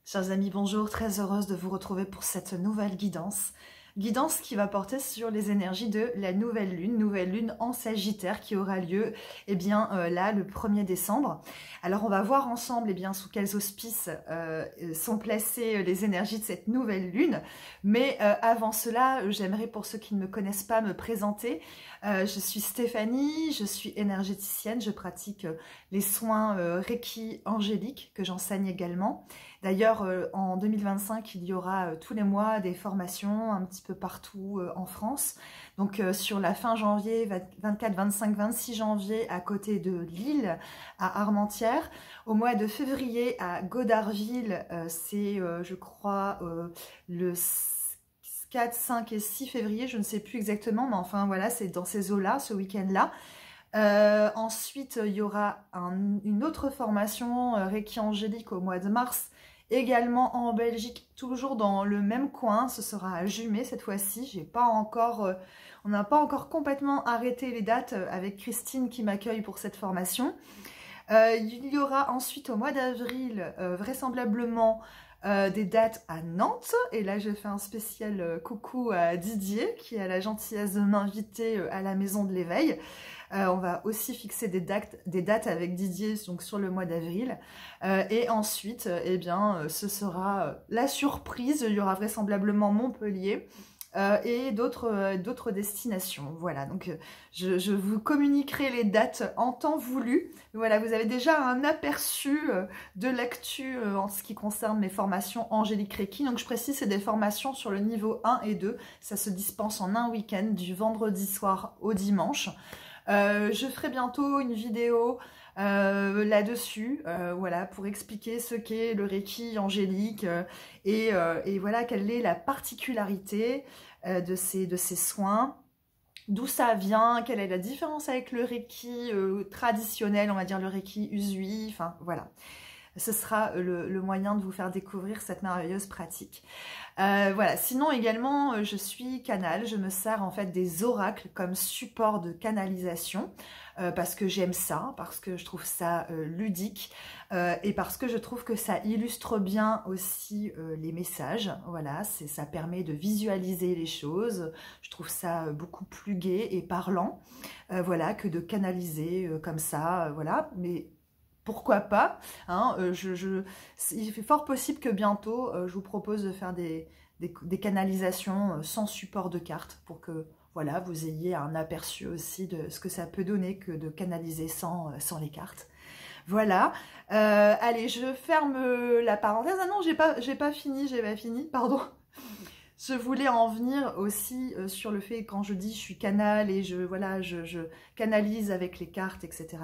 Chers amis, bonjour, très heureuse de vous retrouver pour cette nouvelle guidance. Guidance qui va porter sur les énergies de la nouvelle lune en Sagittaire qui aura lieu là le 1er décembre. Alors on va voir ensemble sous quels auspices sont placées les énergies de cette nouvelle lune. Mais avant cela, j'aimerais pour ceux qui ne me connaissent pas me présenter. Je suis Stéphanie, je suis énergéticienne, je pratique les soins Reiki angélique que j'enseigne également. D'ailleurs, en 2025, il y aura tous les mois des formations un petit peu partout en France. Donc sur la fin janvier, 24, 25, 26 janvier à côté de Lille, à Armentières. Au mois de février à Godarville, c'est je crois le 4, 5 et 6 février, je ne sais plus exactement, mais enfin voilà, c'est dans ces eaux-là, ce week-end-là. Ensuite, il y aura une autre formation Reiki angélique au mois de mars, également en Belgique, toujours dans le même coin. Ce sera à Jumet cette fois-ci. On n'a pas encore complètement arrêté les dates avec Christine qui m'accueille pour cette formation. Il y aura ensuite au mois d'avril, vraisemblablement, des dates à Nantes. Et là, je fais un spécial coucou à Didier qui a la gentillesse de m'inviter à la Maison de l'Éveil. On va aussi fixer des dates avec Didier donc sur le mois d'avril. Et ensuite, ce sera la surprise. Il y aura vraisemblablement Montpellier et d'autres destinations. Voilà, donc je vous communiquerai les dates en temps voulu. Voilà, vous avez déjà un aperçu de l'actu en ce qui concerne mes formations Angélique Reiki. Donc je précise, c'est des formations sur le niveau 1 et 2. Ça se dispense en un week-end, du vendredi soir au dimanche. Je ferai bientôt une vidéo là-dessus, voilà, pour expliquer ce qu'est le Reiki angélique et voilà, quelle est la particularité de ces soins, d'où ça vient, quelle est la différence avec le Reiki traditionnel, on va dire le Reiki Usui, enfin voilà. Ce sera le moyen de vous faire découvrir cette merveilleuse pratique. Voilà. Sinon également, je suis canal. Je me sers en fait des oracles comme support de canalisation parce que j'aime ça, parce que je trouve ça ludique et parce que je trouve que ça illustre bien aussi les messages. Voilà, ça permet de visualiser les choses. Je trouve ça beaucoup plus gai et parlant, voilà, que de canaliser comme ça. Voilà, mais pourquoi pas, hein, il est fort possible que bientôt, je vous propose de faire des canalisations sans support de carte pour que voilà, vous ayez un aperçu aussi de ce que ça peut donner que de canaliser sans les cartes. Voilà, allez, je ferme la parenthèse. Ah non, j'ai pas fini, pardon. Je voulais en venir aussi sur le fait, quand je dis je suis canal et je canalise avec les cartes, etc.,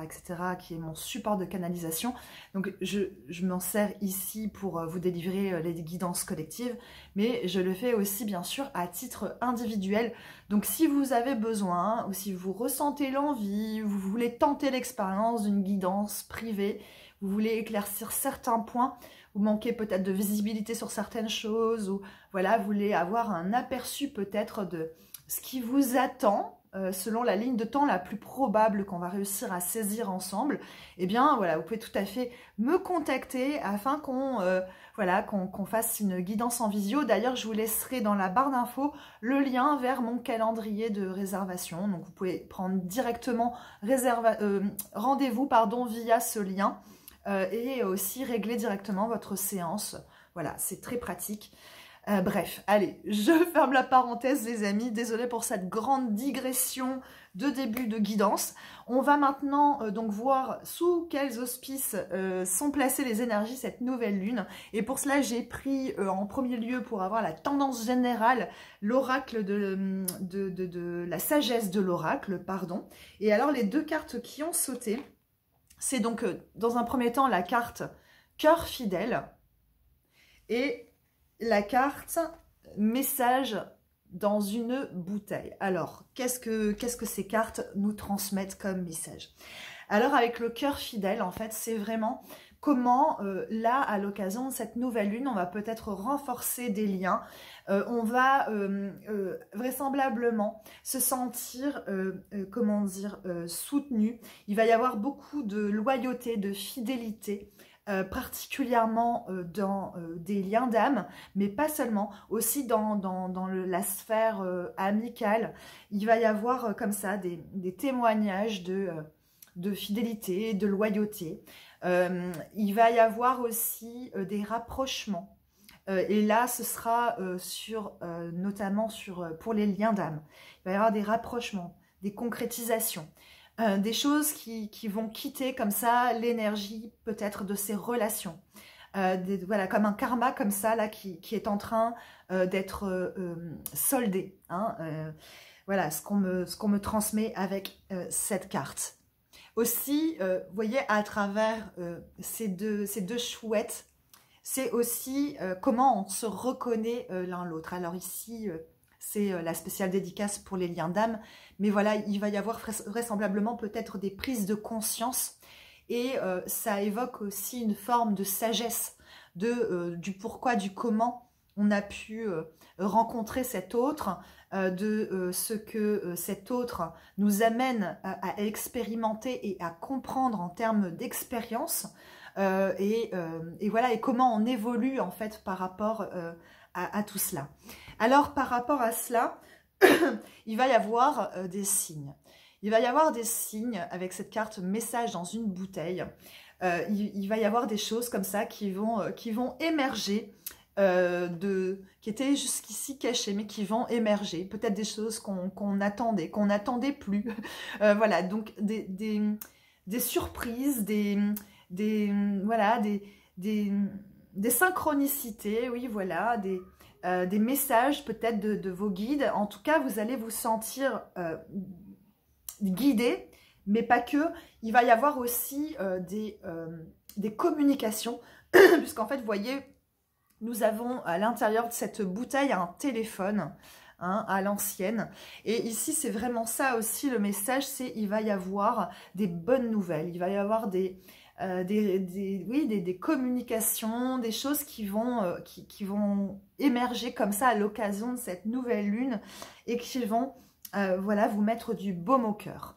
qui est mon support de canalisation. Donc je m'en sers ici pour vous délivrer les guidances collectives, mais je le fais aussi bien sûr à titre individuel. Donc si vous avez besoin, ou si vous ressentez l'envie, vous voulez tenter l'expérience d'une guidance privée, vous voulez éclaircir certains points, vous manquez peut-être de visibilité sur certaines choses, ou voilà, vous voulez avoir un aperçu peut-être de ce qui vous attend, selon la ligne de temps la plus probable qu'on va réussir à saisir ensemble, eh bien voilà, vous pouvez tout à fait me contacter afin qu'on fasse une guidance en visio. D'ailleurs, je vous laisserai dans la barre d'infos le lien vers mon calendrier de réservation. Donc vous pouvez prendre directement rendez-vous via ce lien. Et aussi régler directement votre séance. Voilà, c'est très pratique. Bref, allez, je ferme la parenthèse les amis. Désolée pour cette grande digression de début de guidance. On va maintenant donc voir sous quels auspices sont placées les énergies cette nouvelle lune. Et pour cela, j'ai pris en premier lieu, pour avoir la tendance générale, l'oracle de la sagesse de l'oracle, pardon. Et alors les deux cartes qui ont sauté, c'est donc, dans un premier temps, la carte Cœur fidèle et la carte Message dans une bouteille. Alors, qu'est-ce que ces cartes nous transmettent comme message? Alors, avec le cœur fidèle, en fait, c'est vraiment comment, là, à l'occasion de cette nouvelle lune, on va peut-être renforcer des liens. On va vraisemblablement se sentir, soutenu. Il va y avoir beaucoup de loyauté, de fidélité particulièrement dans des liens d'âme, mais pas seulement, aussi dans la sphère amicale. Il va y avoir comme ça des témoignages de fidélité, de loyauté. Il va y avoir aussi des rapprochements. Et là, ce sera notamment pour les liens d'âme. Il va y avoir des rapprochements, des concrétisations. Des choses qui vont quitter comme ça l'énergie peut-être de ces relations. Voilà, comme un karma comme ça là qui est en train d'être soldé. Hein, voilà ce qu'on me transmet avec cette carte. Aussi, vous voyez, à travers ces deux chouettes, c'est aussi comment on se reconnaît l'un l'autre. Alors ici, c'est la spéciale dédicace pour les liens d'âme. Mais voilà, il va y avoir vraisemblablement peut-être des prises de conscience. Et ça évoque aussi une forme de sagesse, du pourquoi, du comment on a pu rencontrer cet autre, de ce que cet autre nous amène à expérimenter et à comprendre en termes d'expérience. Et voilà, et comment on évolue en fait par rapport à tout cela. Alors par rapport à cela, il va y avoir des signes. Il va y avoir des signes avec cette carte message dans une bouteille. Il va y avoir des choses comme ça qui vont émerger, qui étaient jusqu'ici cachées, mais qui vont émerger. Peut-être des choses qu'on attendait, qu'on n'attendait plus. Voilà, donc des surprises, voilà, des synchronicités, oui, voilà, des messages peut-être de vos guides. En tout cas, vous allez vous sentir guidé, mais pas que. Il va y avoir aussi des communications, puisqu'en fait, vous voyez, nous avons à l'intérieur de cette bouteille un téléphone, hein, à l'ancienne. Et ici, c'est vraiment ça aussi, le message, c'est il va y avoir des bonnes nouvelles, il va y avoir des communications, des choses qui vont émerger comme ça à l'occasion de cette nouvelle lune et qui vont voilà, vous mettre du baume au cœur,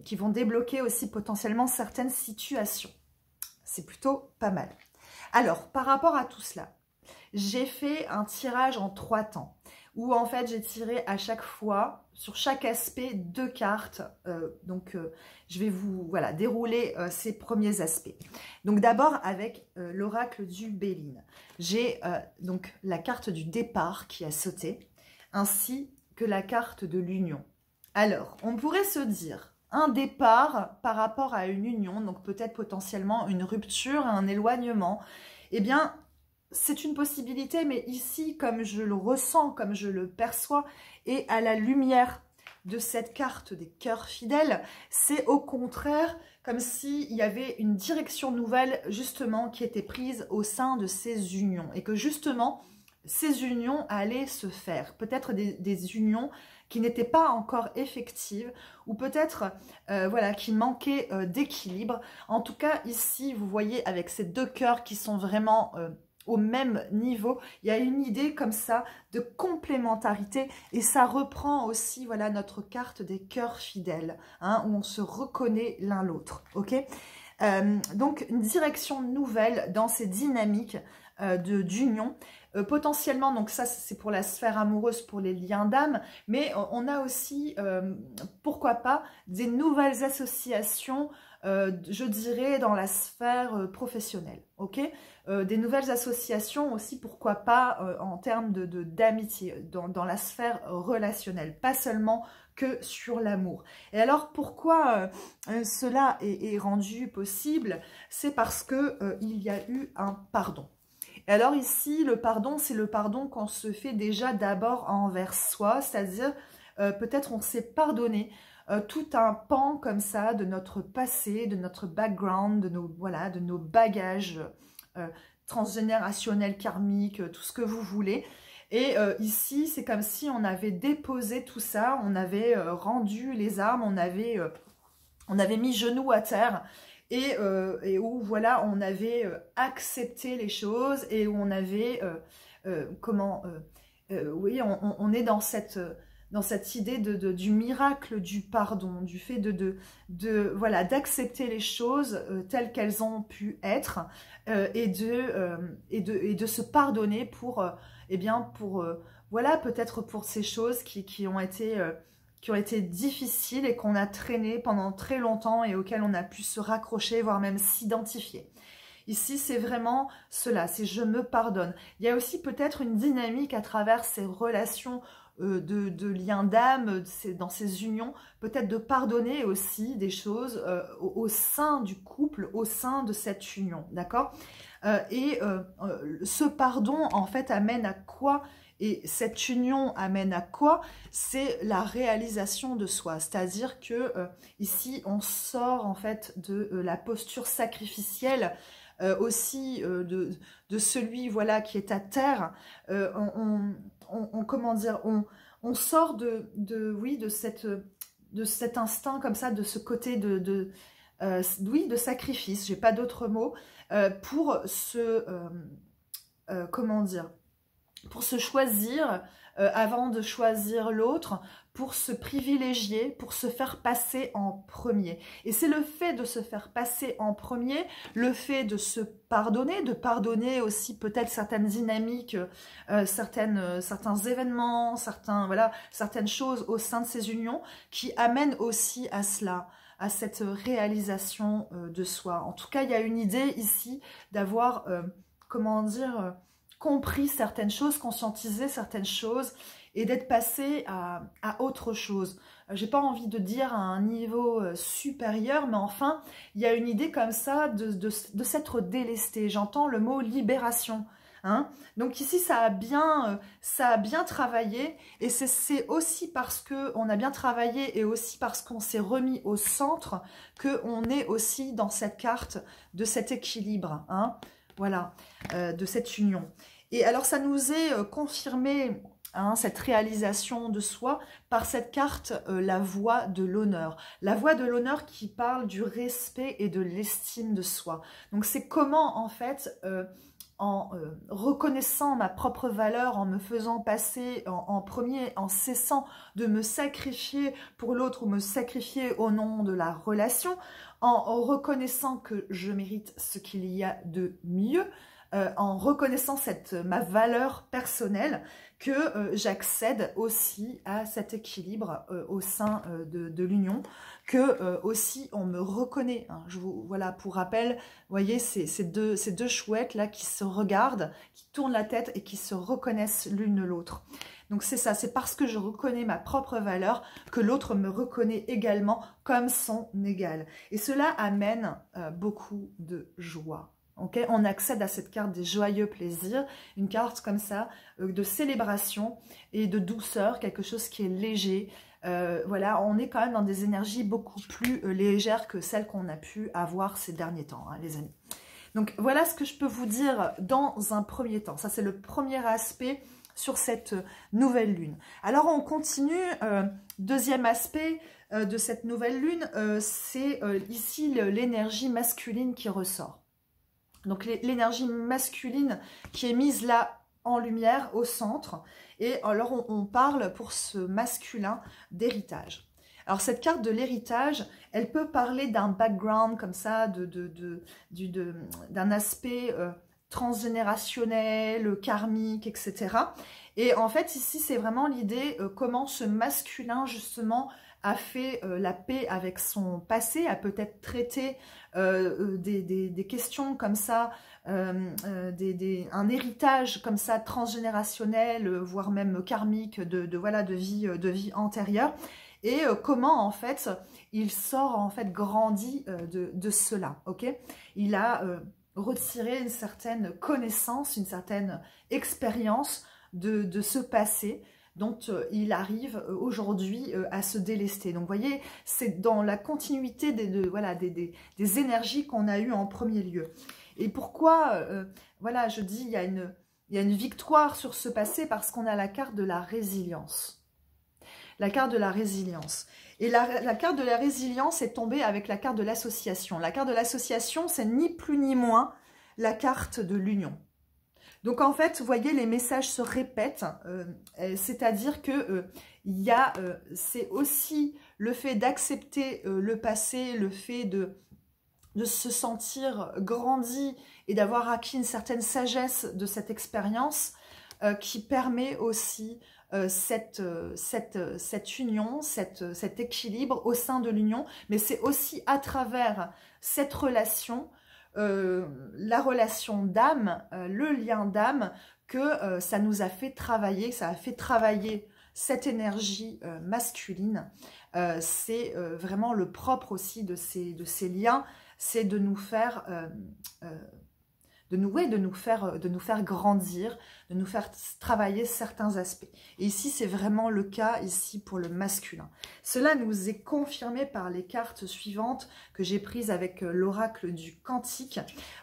qui vont débloquer aussi potentiellement certaines situations. C'est plutôt pas mal. Alors, par rapport à tout cela, j'ai fait un tirage en 3 temps, où en fait j'ai tiré à chaque fois, sur chaque aspect, 2 cartes. Je vais vous dérouler ces premiers aspects. Donc d'abord avec l'oracle du Béline. J'ai donc la carte du départ qui a sauté, ainsi que la carte de l'union. Alors, on pourrait se dire, un départ par rapport à une union, donc peut-être potentiellement une rupture, un éloignement, eh bien, c'est une possibilité, mais ici, comme je le ressens, comme je le perçois, et à la lumière de cette carte des cœurs fidèles, c'est au contraire comme s'il y avait une direction nouvelle, justement, qui était prise au sein de ces unions, et que justement, ces unions allaient se faire. Peut-être des unions qui n'étaient pas encore effectives, ou peut-être voilà, qui manquaient d'équilibre. En tout cas, ici, vous voyez, avec ces 2 cœurs qui sont vraiment au même niveau, il y a une idée comme ça de complémentarité, et ça reprend aussi voilà, notre carte des cœurs fidèles, hein, où on se reconnaît l'un l'autre. Ok, donc une direction nouvelle dans ces dynamiques d'union. Potentiellement, donc ça c'est pour la sphère amoureuse, pour les liens d'âme, mais on a aussi, pourquoi pas, des nouvelles associations, je dirais, dans la sphère professionnelle, ok, des nouvelles associations aussi, pourquoi pas, en termes d'amitié, dans la sphère relationnelle, pas seulement que sur l'amour. Et alors, pourquoi cela est rendu possible? C'est parce que il y a eu un pardon. Et alors ici, le pardon, c'est le pardon qu'on se fait déjà d'abord envers soi, c'est-à-dire peut-être on s'est pardonné tout un pan comme ça de notre passé, de notre background, de nos bagages transgénérationnels, karmiques, tout ce que vous voulez. Et ici, c'est comme si on avait déposé tout ça, on avait rendu les armes, on avait mis genoux à terre. Et où voilà, on avait accepté les choses, et où on avait oui, on est dans dans cette idée du miracle du pardon, du fait voilà, d'accepter les choses telles qu'elles ont pu être et de se pardonner pour, voilà, peut-être pour ces choses qui ont été difficiles et qu'on a traînées pendant très longtemps et auxquelles on a pu se raccrocher, voire même s'identifier. Ici, c'est vraiment cela, c'est je me pardonne. Il y a aussi peut-être une dynamique à travers ces relations de liens d'âme, dans ces unions, peut-être de pardonner aussi des choses au sein du couple, au sein de cette union, d'accord? Ce pardon, en fait, amène à quoi? Et cette union amène à quoi? C'est la réalisation de soi. C'est-à-dire que ici, on sort en fait de la posture sacrificielle, aussi de celui, voilà, qui est à terre. Comment dire, on sort oui, de cet instinct comme ça, de ce côté oui, de sacrifice, j'ai pas d'autres mots, pour comment dire, pour se choisir avant de choisir l'autre, pour se privilégier, pour se faire passer en premier. Et c'est le fait de se faire passer en premier, le fait de se pardonner, de pardonner aussi peut-être certaines dynamiques, certains événements, voilà, certaines choses au sein de ces unions qui amènent aussi à cela, à cette réalisation de soi. En tout cas, il y a une idée ici d'avoir, comment dire, compris certaines choses, conscientisé certaines choses et d'être passé à autre chose. J'ai pas envie de dire à un niveau supérieur, mais enfin, il y a une idée comme ça de s'être délesté. J'entends le mot libération. Hein. Donc ici, ça a bien travaillé, et c'est aussi parce qu'on a bien travaillé et aussi parce qu'on s'est remis au centre qu'on est aussi dans cette carte de cet équilibre, hein. Voilà, de cette union. Et alors, ça nous est confirmé, hein, cette réalisation de soi, par cette carte, la voie de l'honneur. La voie de l'honneur qui parle du respect et de l'estime de soi. Donc, c'est comment, en fait, en reconnaissant ma propre valeur, en me faisant passer en premier, en cessant de me sacrifier pour l'autre ou me sacrifier au nom de la relation, en reconnaissant que je mérite ce qu'il y a de mieux, en reconnaissant ma valeur personnelle, que j'accède aussi à cet équilibre au sein de l'union, que aussi on me reconnaît. Hein. Voilà, pour rappel, vous voyez, ces deux chouettes là qui se regardent, qui tournent la tête et qui se reconnaissent l'une l'autre. Donc c'est ça, c'est parce que je reconnais ma propre valeur que l'autre me reconnaît également comme son égal. Et cela amène beaucoup de joie. Okay, on accède à cette carte des joyeux plaisirs, une carte comme ça, de célébration et de douceur, quelque chose qui est léger. Voilà, on est quand même dans des énergies beaucoup plus légères que celles qu'on a pu avoir ces derniers temps, hein, les amis. Donc voilà ce que je peux vous dire dans un premier temps. Ça, c'est le premier aspect sur cette nouvelle lune. Alors on continue, deuxième aspect de cette nouvelle lune, c'est ici l'énergie masculine qui ressort. Donc l'énergie masculine qui est mise là en lumière, au centre. Et alors on parle pour ce masculin d'héritage. Alors cette carte de l'héritage, elle peut parler d'un background comme ça, d'un aspect transgénérationnel, karmique, etc. Et en fait ici c'est vraiment l'idée comment ce masculin justement a fait la paix avec son passé, a peut-être traité des questions comme ça, un héritage comme ça transgénérationnel, voire même karmique voilà, de vie antérieure, et comment en fait il sort en fait grandi de cela, ok? Il a retiré une certaine connaissance, une certaine expérience de ce passé, dont il arrive aujourd'hui à se délester. Donc vous voyez, c'est dans la continuité des énergies qu'on a eues en premier lieu. Et pourquoi, voilà, je dis, il y a une victoire sur ce passé, parce qu'on a la carte de la résilience. La carte de la résilience. Et la carte de la résilience est tombée avec la carte de l'association. La carte de l'association, c'est ni plus ni moins la carte de l'union. Donc en fait, vous voyez, les messages se répètent, c'est-à-dire que c'est aussi le fait d'accepter le passé, le fait de se sentir grandi et d'avoir acquis une certaine sagesse de cette expérience qui permet aussi cette union, cet équilibre au sein de l'union, mais c'est aussi à travers cette relation, la relation d'âme, le lien d'âme, que ça nous a fait travailler, ça a fait travailler cette énergie masculine. C'est vraiment le propre aussi de ces liens, c'est de nous faire de nous faire grandir, de nous faire travailler certains aspects. Et ici, c'est vraiment le cas ici pour le masculin. Cela nous est confirmé par les cartes suivantes que j'ai prises avec l'oracle du Cantique,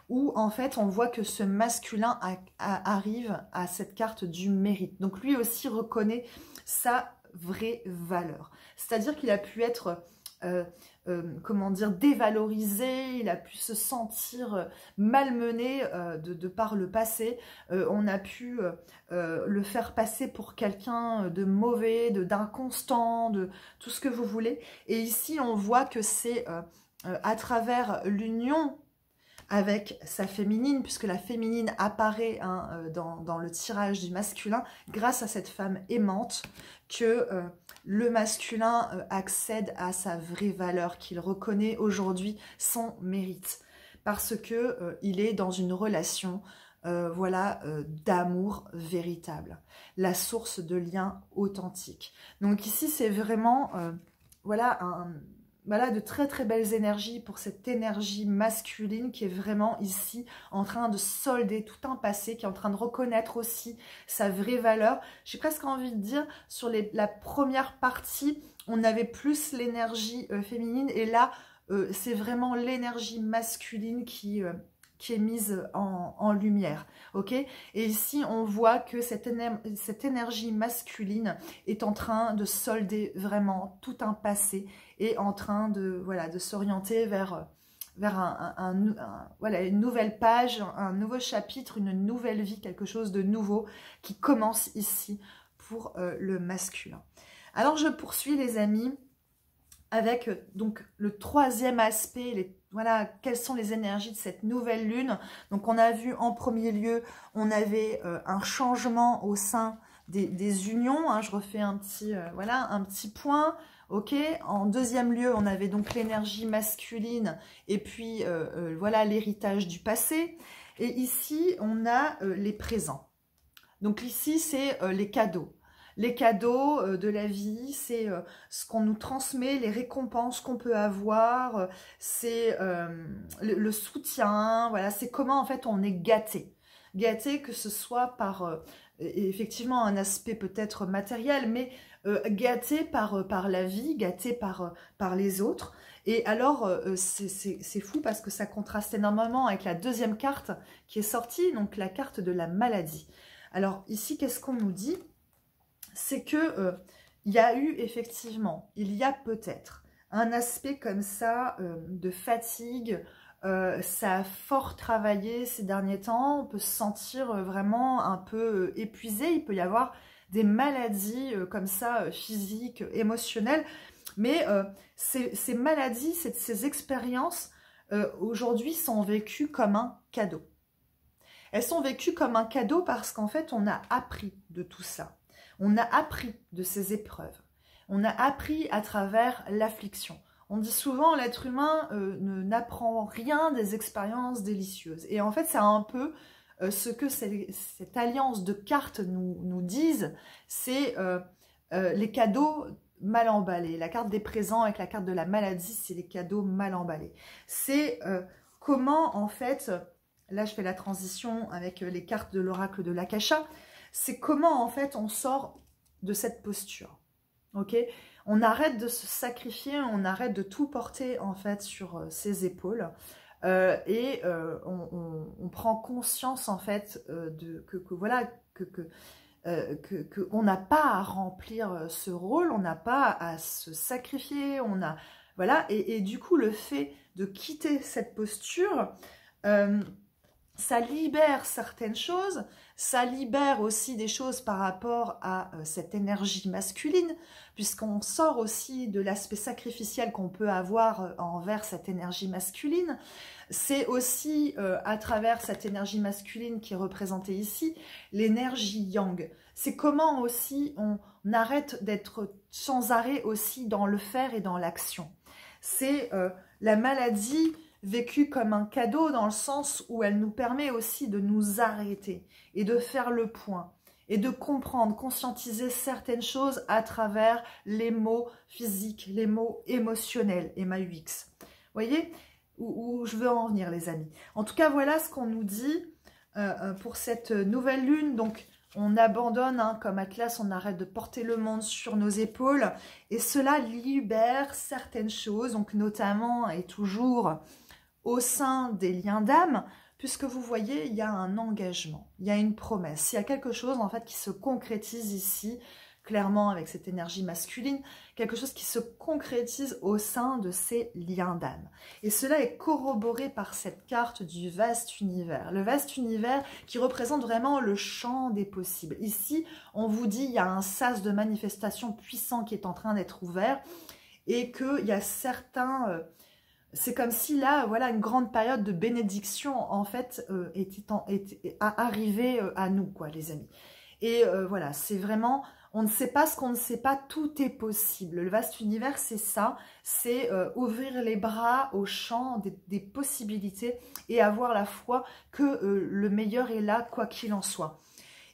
où en fait, on voit que ce masculin arrive à cette carte du mérite. Donc lui aussi reconnaît sa vraie valeur. C'est-à-dire qu'il a pu être... comment dire, dévalorisé, il a pu se sentir malmené de par le passé, on a pu le faire passer pour quelqu'un de mauvais, d'inconstant, de tout ce que vous voulez. Et ici, on voit que c'est à travers l'union avec sa féminine, puisque la féminine apparaît dans le tirage du masculin, grâce à cette femme aimante, que le masculin accède à sa vraie valeur, qu'il reconnaît aujourd'hui son mérite, parce que il est dans une relation d'amour véritable, la source de liens authentiques. Donc ici, c'est vraiment de très très belles énergies pour cette énergie masculine qui est vraiment ici en train de solder tout un passé, qui est en train de reconnaître aussi sa vraie valeur. J'ai presque envie de dire, sur la première partie, on avait plus l'énergie féminine, et là, c'est vraiment l'énergie masculine qui est mise en lumière, ok? Et ici, on voit que cette énergie masculine est en train de solder vraiment tout un passé, et en train de s'orienter vers une nouvelle page, un nouveau chapitre, une nouvelle vie, quelque chose de nouveau qui commence ici pour le masculin. Alors, je poursuis, les amis, avec donc le troisième aspect, quelles sont les énergies de cette nouvelle lune. Donc on a vu en premier lieu, on avait un changement au sein des unions, hein, je refais un petit point, ok. En deuxième lieu, on avait donc l'énergie masculine, et puis l'héritage du passé. Et ici, on a les présents. Donc ici, c'est les cadeaux. Les cadeaux de la vie, c'est ce qu'on nous transmet, les récompenses qu'on peut avoir, c'est le soutien, voilà, c'est comment en fait on est gâté. Gâté, que ce soit par effectivement un aspect peut-être matériel, mais gâté par la vie, gâté par les autres. Et alors, c'est fou parce que ça contraste énormément avec la deuxième carte qui est sortie, donc la carte de la maladie. Alors ici, qu'est-ce qu'on nous dit ? C'est que il y a eu effectivement, il y a peut-être un aspect comme ça de fatigue, ça a fort travaillé ces derniers temps, on peut se sentir vraiment un peu épuisé, il peut y avoir des maladies comme ça, physiques, émotionnelles, mais ces maladies, ces expériences, aujourd'hui sont vécues comme un cadeau. Elles sont vécues comme un cadeau parce qu'en fait, on a appris de tout ça. On a appris de ces épreuves. On a appris à travers l'affliction. On dit souvent, l'être humain n'apprend rien des expériences délicieuses. Et en fait, c'est un peu ce que cette alliance de cartes nous disent, c'est les cadeaux mal emballés. La carte des présents avec la carte de la maladie, c'est les cadeaux mal emballés. C'est comment, en fait, là je fais la transition avec les cartes de l'oracle de l'Akasha, c'est comment en fait on sort de cette posture, ok? On arrête de se sacrifier, on arrête de tout porter en fait sur ses épaules et on prend conscience en fait qu'on n'a pas à remplir ce rôle, on n'a pas à se sacrifier, et du coup le fait de quitter cette posture, ça libère certaines choses, ça libère aussi des choses par rapport à cette énergie masculine, puisqu'on sort aussi de l'aspect sacrificiel qu'on peut avoir envers cette énergie masculine. C'est aussi à travers cette énergie masculine qui est représentée ici, l'énergie yang. C'est comment aussi on arrête d'être sans arrêt aussi dans le faire et dans l'action. C'est la maladie vécue comme un cadeau dans le sens où elle nous permet aussi de nous arrêter et de faire le point et de comprendre, conscientiser certaines choses à travers les mots physiques, les mots émotionnels, MAUX. Vous voyez où je veux en venir, les amis. En tout cas, voilà ce qu'on nous dit pour cette nouvelle lune. Donc, on abandonne, hein, comme Atlas, on arrête de porter le monde sur nos épaules. Et cela libère certaines choses, donc notamment et toujours au sein des liens d'âme, puisque vous voyez, il y a un engagement, il y a une promesse, il y a quelque chose en fait qui se concrétise ici, clairement avec cette énergie masculine, quelque chose qui se concrétise au sein de ces liens d'âme. Et cela est corroboré par cette carte du vaste univers. Le vaste univers qui représente vraiment le champ des possibles. Ici, on vous dit, il y a un sas de manifestation puissant qui est en train d'être ouvert et qu'il y a certains... c'est comme si là, voilà, une grande période de bénédiction, en fait, était arrivée à nous, quoi, les amis. Et voilà, c'est vraiment, on ne sait pas ce qu'on ne sait pas, tout est possible. Le vaste univers, c'est ça, c'est ouvrir les bras au champ des possibilités et avoir la foi que le meilleur est là, quoi qu'il en soit.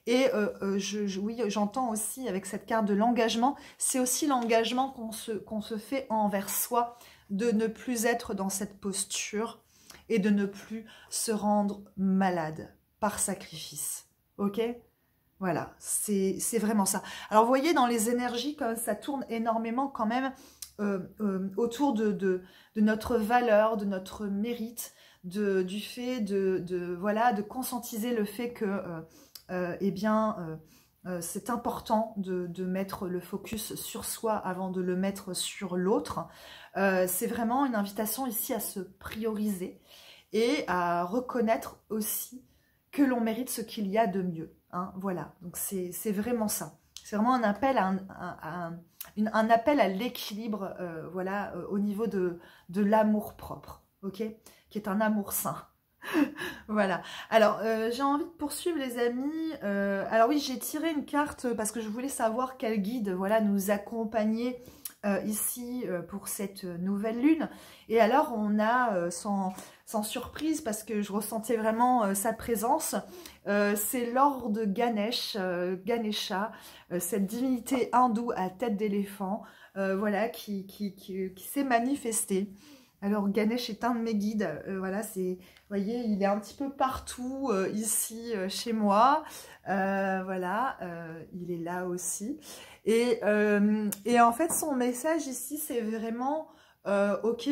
Et oui, j'entends aussi avec cette carte de l'engagement, c'est aussi l'engagement qu'on se fait envers soi, de ne plus être dans cette posture et de ne plus se rendre malade par sacrifice. Ok ? Voilà, c'est vraiment ça. Alors, vous voyez, dans les énergies, comme ça tourne énormément quand même autour de notre valeur, de notre mérite, du fait voilà, de conscientiser le fait que, eh bien, c'est important de mettre le focus sur soi avant de le mettre sur l'autre. C'est vraiment une invitation ici à se prioriser et à reconnaître aussi que l'on mérite ce qu'il y a de mieux. Hein, voilà, donc c'est vraiment ça. C'est vraiment un appel un appel à l'équilibre, voilà, au niveau de l'amour-propre, ok, qui est un amour sain. Voilà, alors j'ai envie de poursuivre, les amis. Alors oui, j'ai tiré une carte parce que je voulais savoir quel guide, voilà, nous accompagnait ici pour cette nouvelle lune. Et alors on a, sans surprise, parce que je ressentais vraiment sa présence, c'est Lord Ganesh, Ganesha, cette divinité hindoue à tête d'éléphant, voilà, qui s'est manifestée. Alors Ganesh est un de mes guides, voilà, c'est, vous voyez, il est un petit peu partout ici chez moi, voilà, il est là aussi. Et en fait, son message ici, c'est vraiment, ok,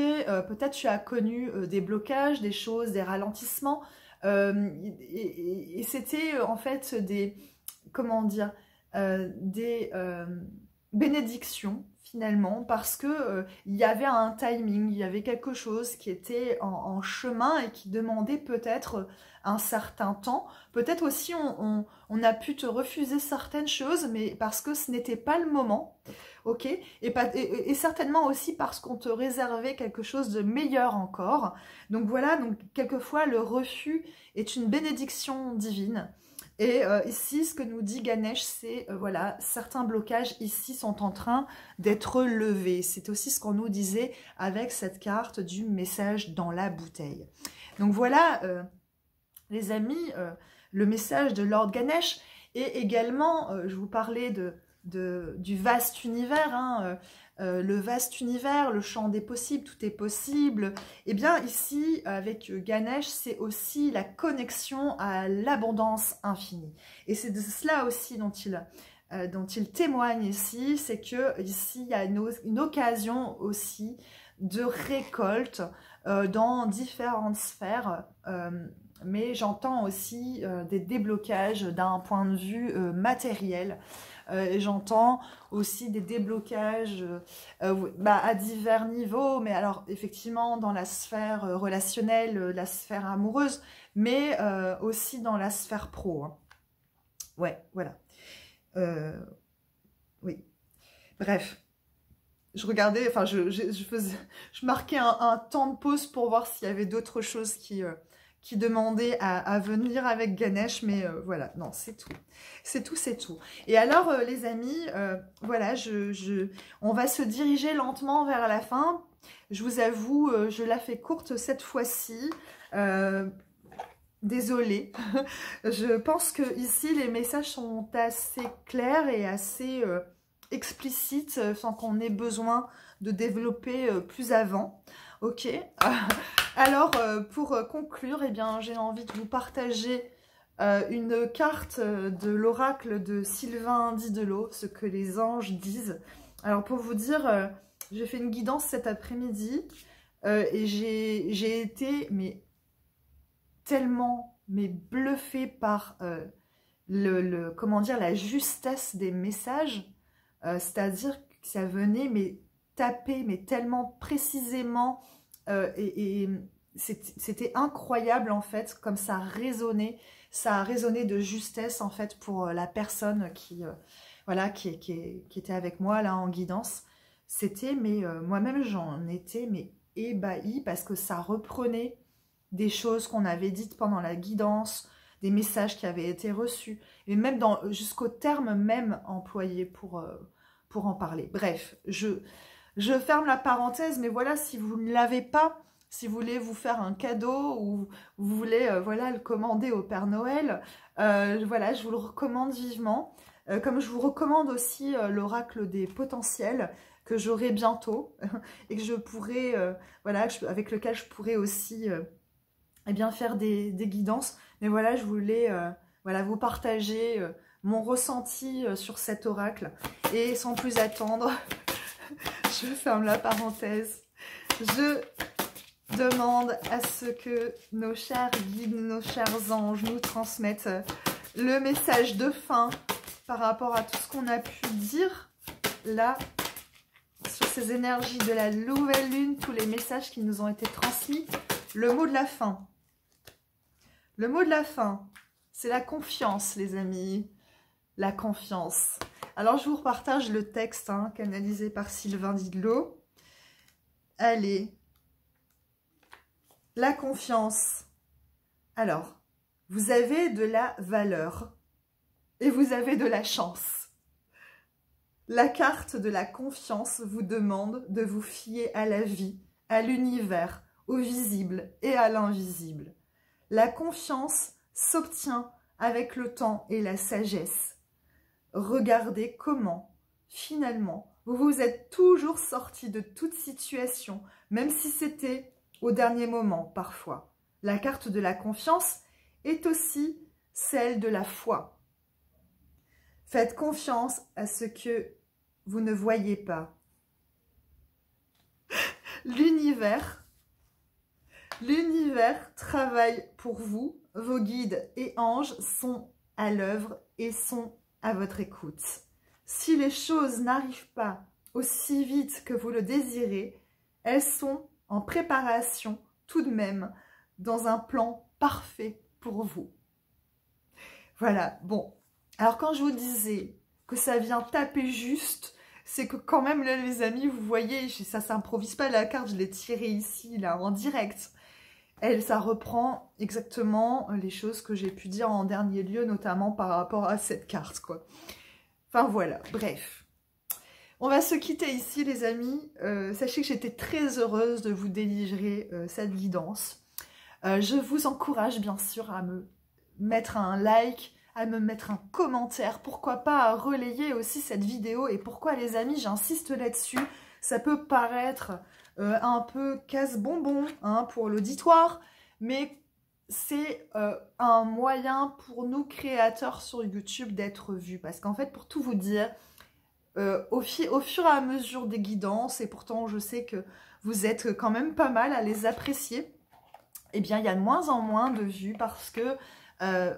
peut-être tu as connu des blocages, des choses, des ralentissements, et c'était en fait des, comment dire, des bénédictions, finalement, parce que il y avait un timing, il y avait quelque chose qui était en chemin et qui demandait peut-être un certain temps. Peut-être aussi on a pu te refuser certaines choses, mais parce que ce n'était pas le moment, ok, et certainement aussi parce qu'on te réservait quelque chose de meilleur encore. Donc voilà, donc quelquefois le refus est une bénédiction divine. Et ici, ce que nous dit Ganesh, c'est, voilà, certains blocages ici sont en train d'être levés. C'est aussi ce qu'on nous disait avec cette carte du message dans la bouteille. Donc voilà, les amis, le message de Lord Ganesh. Et également, je vous parlais du vaste univers, hein, le vaste univers, le champ des possibles, tout est possible. Et bien ici, avec Ganesh, c'est aussi la connexion à l'abondance infinie. Et c'est de cela aussi dont il témoigne ici, c'est que ici, il y a une occasion aussi de récolte dans différentes sphères mais j'entends aussi des déblocages d'un point de vue matériel. J'entends aussi des déblocages à divers niveaux, mais alors effectivement dans la sphère relationnelle, la sphère amoureuse, mais aussi dans la sphère pro. Hein. Ouais, voilà. Oui. Bref. Je regardais, enfin je marquais un temps de pause pour voir s'il y avait d'autres choses qui demandaient à venir avec Ganesh, mais voilà, non, c'est tout. C'est tout, c'est tout. Et alors, les amis, voilà, on va se diriger lentement vers la fin. Je vous avoue, je la fais courte cette fois-ci. Désolée. Je pense que ici, les messages sont assez clairs et assez... explicite sans qu'on ait besoin de développer plus avant. Ok. Alors, pour conclure, eh bien, j'ai envie de vous partager une carte de l'oracle de Sylvain Didelot, ce que les anges disent. Alors, pour vous dire, j'ai fait une guidance cet après-midi et j'ai été tellement bluffée par comment dire, la justesse des messages. C'est-à-dire que ça venait taper tellement précisément et c'était incroyable en fait, comme ça a résonné de justesse en fait pour la personne voilà, qui était avec moi là en guidance. C'était, moi-même j'en étais ébahie parce que ça reprenait des choses qu'on avait dites pendant la guidance, des messages qui avaient été reçus, et même jusqu'au terme même employé pour en parler. Bref, je ferme la parenthèse, mais voilà, si vous ne l'avez pas, si vous voulez vous faire un cadeau ou vous voulez voilà, le commander au Père Noël, voilà, je vous le recommande vivement. Comme je vous recommande aussi l'oracle des potentiels que j'aurai bientôt et que je pourrai, voilà, avec lequel je pourrai aussi eh bien, faire des guidances. Mais voilà, je voulais voilà, vous partager mon ressenti sur cet oracle. Et sans plus attendre, je ferme la parenthèse. Je demande à ce que nos chers guides, nos chers anges nous transmettent le message de fin par rapport à tout ce qu'on a pu dire là, sur ces énergies de la nouvelle lune, tous les messages qui nous ont été transmis. Le mot de la fin. Le mot de la fin, c'est la confiance, les amis. La confiance. Alors, je vous repartage le texte canalisé par Sylvain Didelot. Allez. La confiance. Alors, vous avez de la valeur et vous avez de la chance. La carte de la confiance vous demande de vous fier à la vie, à l'univers, au visible et à l'invisible. La confiance s'obtient avec le temps et la sagesse. Regardez comment, finalement, vous vous êtes toujours sorti de toute situation, même si c'était au dernier moment parfois. La carte de la confiance est aussi celle de la foi. Faites confiance à ce que vous ne voyez pas. L'univers travaille pour vous. Vos guides et anges sont à l'œuvre et sont à votre écoute. Si les choses n'arrivent pas aussi vite que vous le désirez, elles sont en préparation tout de même dans un plan parfait pour vous. Voilà, bon. Alors quand je vous disais que ça vient taper juste, c'est que quand même là les amis, vous voyez, ça s'improvise pas la carte, je l'ai tirée ici, là, en direct. Ça reprend exactement les choses que j'ai pu dire en dernier lieu, notamment par rapport à cette carte, quoi. Enfin, voilà, bref. On va se quitter ici, les amis. Sachez que j'étais très heureuse de vous délivrer cette guidance. Je vous encourage, bien sûr, à me mettre un like, à me mettre un commentaire. Pourquoi pas à relayer aussi cette vidéo. Et pourquoi, les amis, j'insiste là-dessus. Ça peut paraître un peu casse-bonbon pour l'auditoire, mais c'est un moyen pour nous créateurs sur YouTube d'être vus. Parce qu'en fait, pour tout vous dire, au fur et à mesure des guidances, et pourtant je sais que vous êtes quand même pas mal à les apprécier, eh bien, il y a de moins en moins de vues parce que,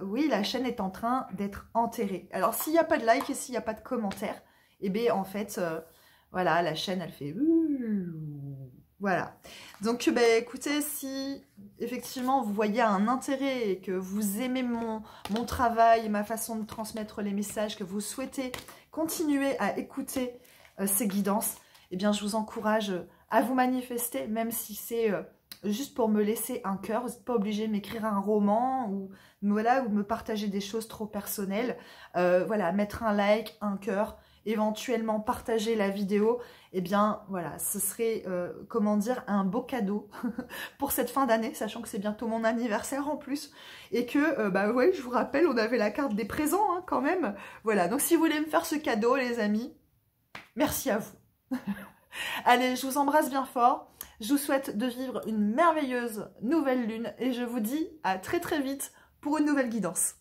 oui, la chaîne est en train d'être enterrée. Alors, s'il n'y a pas de like et s'il n'y a pas de commentaires, eh bien, en fait, voilà, la chaîne, elle fait... Voilà. Donc, écoutez, si effectivement vous voyez un intérêt et que vous aimez mon travail, ma façon de transmettre les messages, que vous souhaitez continuer à écouter ces guidances, eh bien, je vous encourage à vous manifester, même si c'est juste pour me laisser un cœur. Vous n'êtes pas obligé de m'écrire un roman ou, voilà, ou me partager des choses trop personnelles. Voilà, mettre un like, un cœur, éventuellement partager la vidéo, eh bien voilà, ce serait, comment dire, un beau cadeau pour cette fin d'année, sachant que c'est bientôt mon anniversaire en plus, et que, ouais, je vous rappelle, on avait la carte des présents, hein, quand même. Voilà, donc si vous voulez me faire ce cadeau, les amis, merci à vous. Allez, je vous embrasse bien fort, je vous souhaite de vivre une merveilleuse nouvelle lune, et je vous dis à très très vite pour une nouvelle guidance.